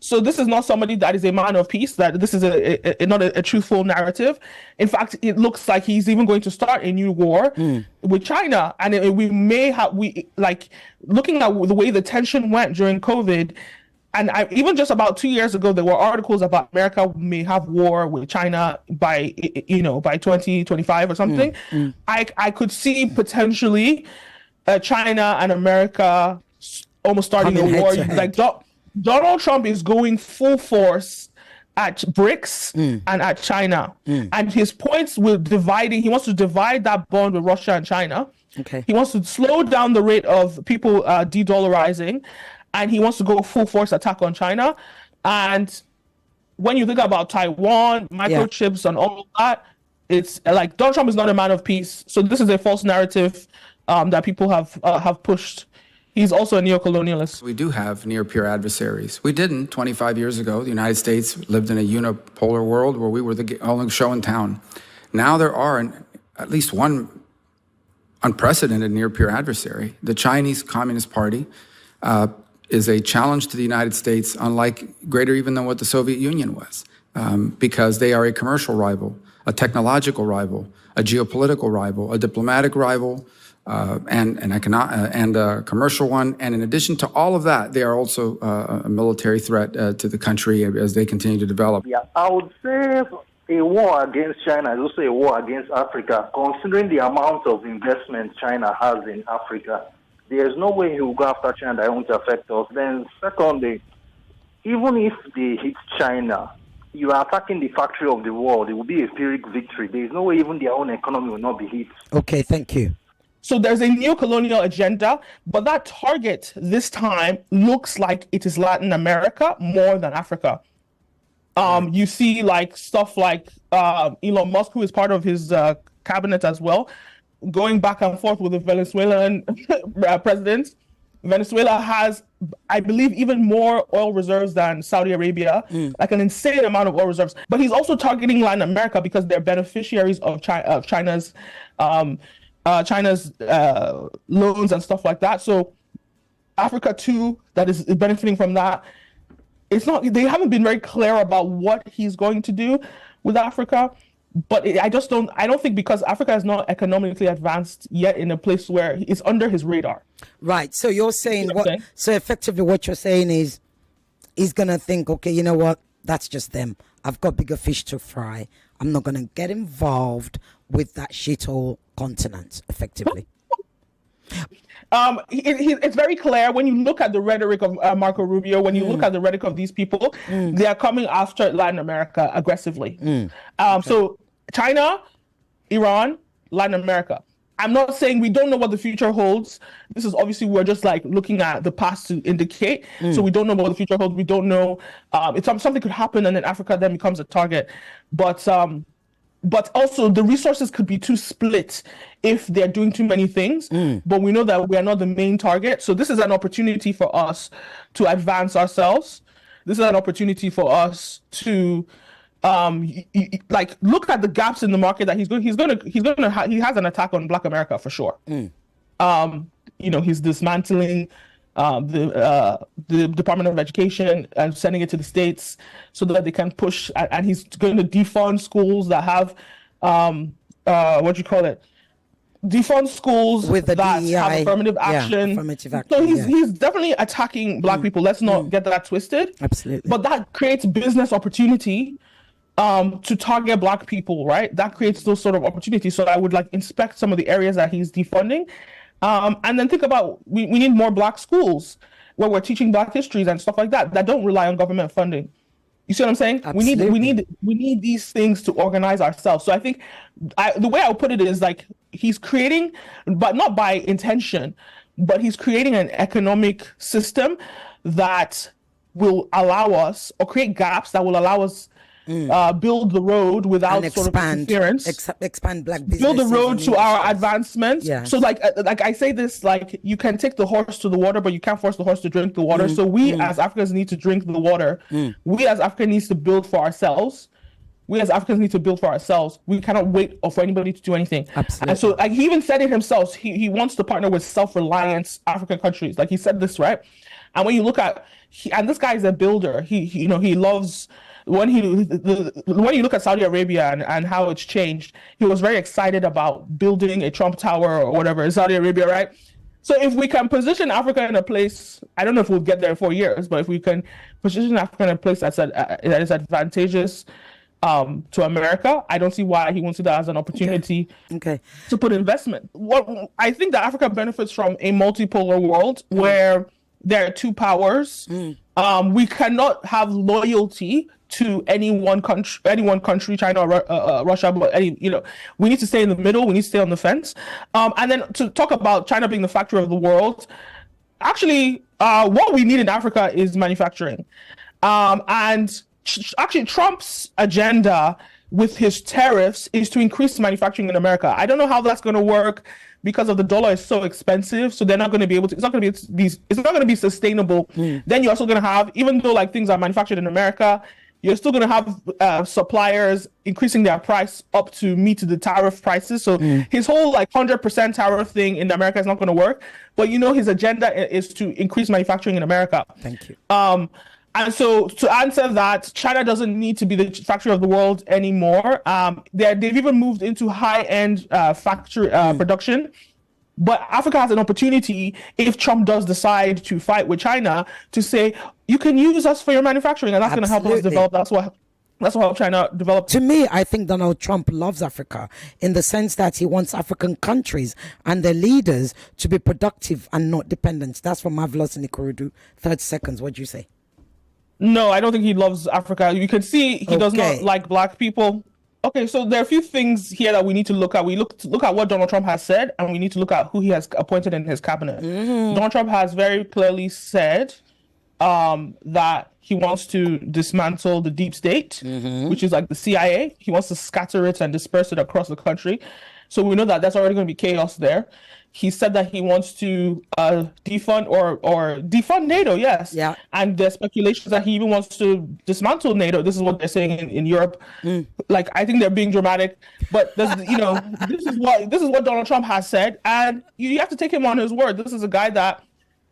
So this is not somebody that is a man of peace, that this is not a truthful narrative. In fact, it looks like he's even going to start a new war with China. And we may have, looking at the way the tension went during COVID, and even just about 2 years ago, there were articles about America may have war with China by 2025 or something. I could see potentially China and America almost starting a war. Like Donald Trump is going full force at BRICS and at China. And his points with dividing, he wants to divide that bond with Russia and China. Okay. He wants to slow down the rate of people de-dollarizing, and he wants to go full force attack on China. And when you think about Taiwan, microchips and all of that, it's like Donald Trump is not a man of peace. So this is a false narrative that people have pushed. He's also a neocolonialist. We do have near-peer adversaries. We didn't 25 years ago. The United States lived in a unipolar world where we were the only show in town. Now there are at least one unprecedented near-peer adversary. The Chinese Communist Party is a challenge to the United States, unlike greater even than what the Soviet Union was, because they are a commercial rival, a technological rival, a geopolitical rival, a diplomatic rival, and a commercial one. And in addition to all of that, they are also a military threat to the country as they continue to develop. Yeah, I would say a war against China is also a war against Africa, considering the amount of investment China has in Africa. There's no way he will go after China that won't affect us. Then secondly, even if they hit China, you are attacking the factory of the world. It will be a Pyrrhic victory. There is no way even their own economy will not be hit. Okay, thank you. So there's a neocolonial agenda, but that target this time looks like it is Latin America more than Africa. You see like stuff like Elon Musk, who is part of his cabinet as well, going back and forth with the Venezuelan president. Venezuela has, I believe, even more oil reserves than Saudi Arabia, like an insane amount of oil reserves. But he's also targeting Latin America because they're beneficiaries of China's loans and stuff like that. So Africa too, that is benefiting from that. They haven't been very clear about what he's going to do with Africa, but I don't think, because Africa is not economically advanced yet in a place where it's under his radar. Right. So you're saying so effectively what you're saying is he's going to think, okay, you know what? That's just them. I've got bigger fish to fry. I'm not going to get involved with that shithole continent, effectively. It's very clear when you look at the rhetoric of Marco Rubio, when you look at the rhetoric of these people, they are coming after Latin America aggressively. So China, Iran, Latin America. I'm not saying we don't know what the future holds. This is obviously, we're just like looking at the past to indicate. So we don't know what the future holds. We don't know. Something could happen and then Africa then becomes a target. But also the resources could be too split if they're doing too many things. But we know that we are not the main target. So this is an opportunity for us to advance ourselves. This is an opportunity for us to look at the gaps in the market that he has an attack on Black America for sure. He's dismantling the Department of Education and sending it to the states so that they can push, and he's going to defund schools that have defund schools with the that DEI, have affirmative action. So he's definitely attacking Black people. Let's not get that twisted. Absolutely. But that creates business opportunity to target Black people, right? That creates those sort of opportunities. So I would inspect some of the areas that he's defunding. And then think about, we need more Black schools where we're teaching Black histories and stuff like that don't rely on government funding. You see what I'm saying? Absolutely. We need these things to organize ourselves. So I think the way I would put it is he's creating, but not by intention, but he's creating an economic system that will allow us, or create gaps that will allow us build the road without sort of interference. Expand Black business. Build the road to our advancement. Yeah. So like I say this, you can take the horse to the water, but you can't force the horse to drink the water. So we as Africans need to drink the water. We as Africans need to build for ourselves. We cannot wait for anybody to do anything. Absolutely. And so he even said it himself. He wants to partner with self-reliance African countries. He said this, right? And when you look at, and this guy is a builder. He loves, when you look at Saudi Arabia and how it's changed, he was very excited about building a Trump Tower or whatever in Saudi Arabia, right? So if we can position Africa in a place, I don't know if we'll get there in 4 years, but if we can position Africa in a place that is advantageous to America, I don't see why he won't see that as an opportunity to put investment. What I think that Africa benefits from a multipolar world where there are two powers. We cannot have loyalty to any one country, China or Russia, but we need to stay in the middle. We need to stay on the fence. And then to talk about China being the factory of the world, actually, what we need in Africa is manufacturing. And actually, Trump's agenda with his tariffs is to increase manufacturing in America. I don't know how that's going to work because of the dollar is so expensive. So they're not going to be able to. It's not going to be sustainable. Then you're also going to have, even though like things are manufactured in America, you're still going to have suppliers increasing their price up to meet the tariff prices. So his whole like 100% tariff thing in America is not going to work. But his agenda is to increase manufacturing in America. Thank you. And so to answer that, China doesn't need to be the factory of the world anymore. They've even moved into high-end factory production. But Africa has an opportunity, if Trump does decide to fight with China, to say, you can use us for your manufacturing, and that's going to help us develop. That's what help China develop. To me, I think Donald Trump loves Africa in the sense that he wants African countries and their leaders to be productive and not dependent. That's from Marvelous in Ikorodu. 30 seconds. What do you say? No, I don't think he loves Africa. You can see he does not like black people. Okay, so there are a few things here that we need to look at. We look at what Donald Trump has said, and we need to look at who he has appointed in his cabinet. Donald Trump has very clearly said that he wants to dismantle the deep state, which is like the CIA. He wants to scatter it and disperse it across the country. So we know that that's already going to be chaos there. He said that he wants to defund or defund NATO, yes. Yeah. And there's speculations that he even wants to dismantle NATO. This is what they're saying in Europe. Like, I think they're being dramatic, but this is what Donald Trump has said, and you have to take him on his word. This is a guy that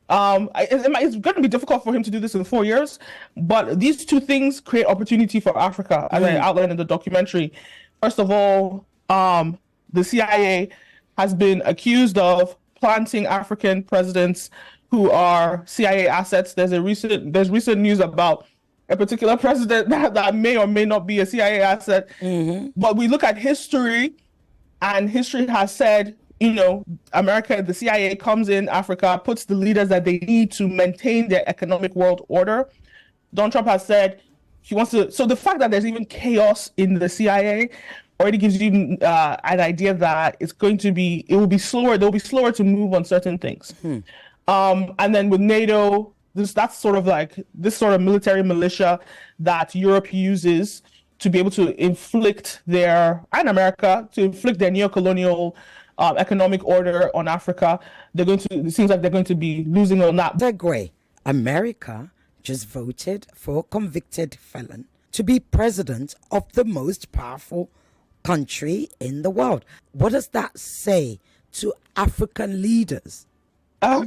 it's going to be difficult for him to do this in 4 years, but these two things create opportunity for Africa, as I outlined in the documentary. First of all, the CIA has been accused of planting African presidents who are CIA assets. There's recent news about a particular president that may or may not be a CIA asset. But we look at history, and history has said, America, the CIA comes in Africa, puts the leaders that they need to maintain their economic world order. Donald Trump has said he wants to. So the fact that there's even chaos in the CIA already gives you an idea that it will be slower. They'll be slower to move on certain things. And then with NATO, that's sort of like this sort of military militia that Europe uses to be able to inflict America to inflict their neocolonial economic order on Africa. It seems like they're going to be losing on that. Segue. America just voted for a convicted felon to be president of the most powerful country in the world. What does that say to African leaders? There's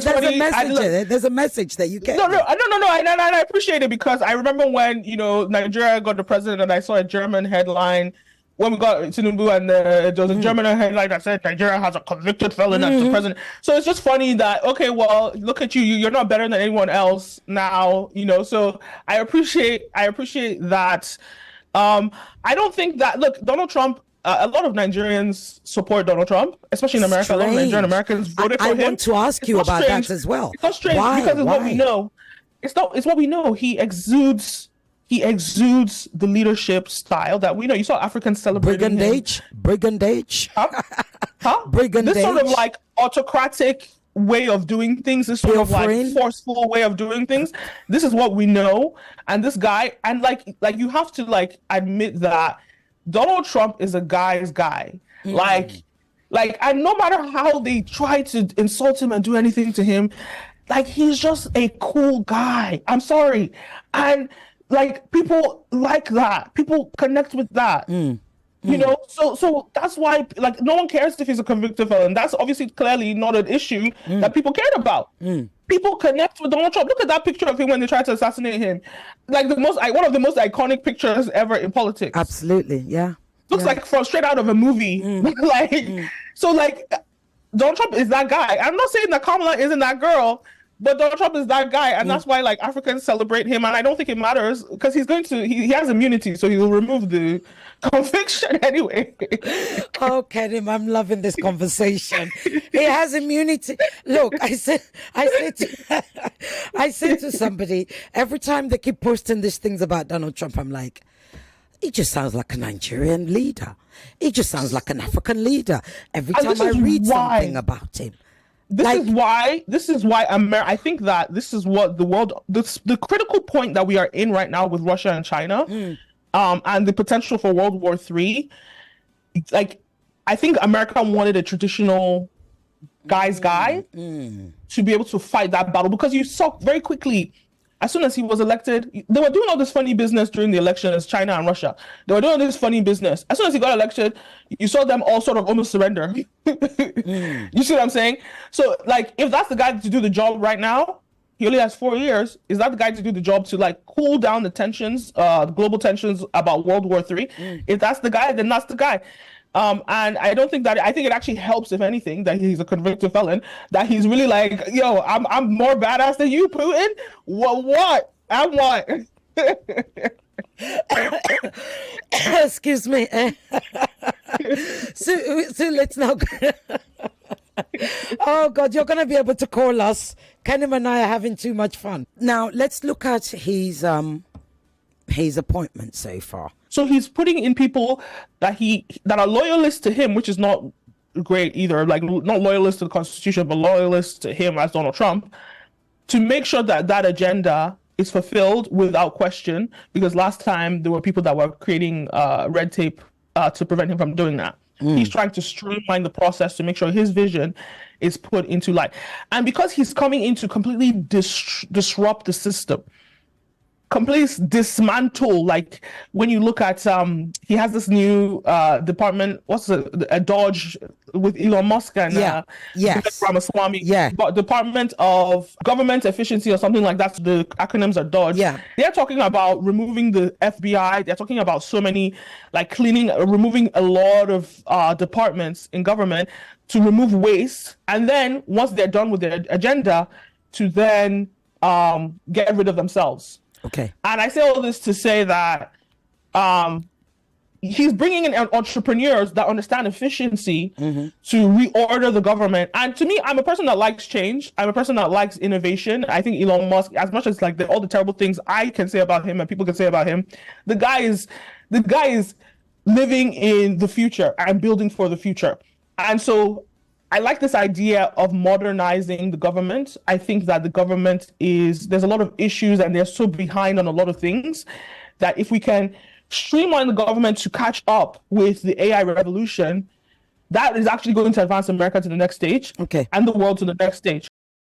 a message. There's a message that you get. No. I appreciate it, because I remember when Nigeria got the president, and I saw a German headline when we got Tinubu, and there was a German headline that said Nigeria has a convicted felon as the president. So it's just funny that, okay, well, look at you, you're not better than anyone else now, So I appreciate that. I don't think that, look, Donald Trump, a lot of Nigerians support Donald Trump, especially in America. Strange. A lot of Nigerian Americans voted for him. I want to ask you about that as well. It's not strange. Why? Because it's what we know. It's what we know. He exudes the leadership style that we know. You saw Africans celebrating Brigandage. Huh? Brigandage. This sort of like autocratic way of doing things, this sort of like forceful way of doing things. This is what we know. And this guy, and like you have to like admit that Donald Trump is a guy's guy. Like, and no matter how they try to insult him and do anything to him, like, he's just a cool guy. I'm sorry. And like, people like that. People connect with that. You know, so that's why, like, no one cares if he's a convicted felon. That's obviously clearly not an issue that people cared about. People connect with Donald Trump. Look at that picture of him when they tried to assassinate him. Like one of the most iconic pictures ever in politics. Absolutely, yeah. Looks like from straight out of a movie. So like, Donald Trump is that guy. I'm not saying that Kamala isn't that girl, but Donald Trump is that guy, and that's why like Africans celebrate him. And I don't think it matters because he's going to he has immunity, so he will remove the conviction anyway. Oh, Kenim, I'm loving this conversation. He has immunity. Look, I said to somebody, every time they keep posting these things about Donald Trump, I'm like, he just sounds like a Nigerian leader. He just sounds like an African leader. Every time I read something about him. This is why I think that this is what the world, the critical point that we are in right now with Russia and China, and the potential for World War III. Like, I think America wanted a traditional guy to be able to fight that battle, because you saw very quickly, as soon as he was elected, they were doing all this funny business during the elections, China and Russia. They were doing all this funny business. As soon as he got elected, you saw them all sort of almost surrender. You see what I'm saying? So, like, if that's the guy to do the job right now, he only has 4 years. Is that the guy to do the job to, like, cool down the tensions, global tensions about World War III? If that's the guy, then that's the guy. And I don't think that, I think it actually helps, if anything, that he's a convicted felon, that he's really like, yo, I'm more badass than you, Putin. What? I'm what? Excuse me. So let's now oh God, you're gonna be able to call us. Kenim and I are having too much fun. Now let's look at his appointment so far. So he's putting in people that are loyalists to him, which is not great either. Like, not loyalists to the Constitution, but loyalists to him as Donald Trump, to make sure that that agenda is fulfilled without question. Because last time there were people that were creating red tape to prevent him from doing that. He's trying to streamline the process to make sure his vision is put into light. And because he's coming in to completely disrupt the system, completely dismantle, like, when you look at he has this new department, a Dodge with Elon Musk and Ramaswamy, but Department of Government Efficiency or something like that. The acronyms are Dodge. They're talking about removing the FBI. They're talking about so many, like, removing a lot of departments in government to remove waste, and then once they're done with their agenda, to then get rid of themselves. Okay. And I say all this to say that he's bringing in entrepreneurs that understand efficiency to reorder the government. And to me, I'm a person that likes change. I'm a person that likes innovation. I think Elon Musk, as much as like all the terrible things I can say about him and people can say about him, the guy is living in the future and building for the future. And so I like this idea of modernizing the government. I think that the government there's a lot of issues and they're so behind on a lot of things that if we can streamline the government to catch up with the AI revolution, that is actually going to advance America to the next stage, and the world to the next stage.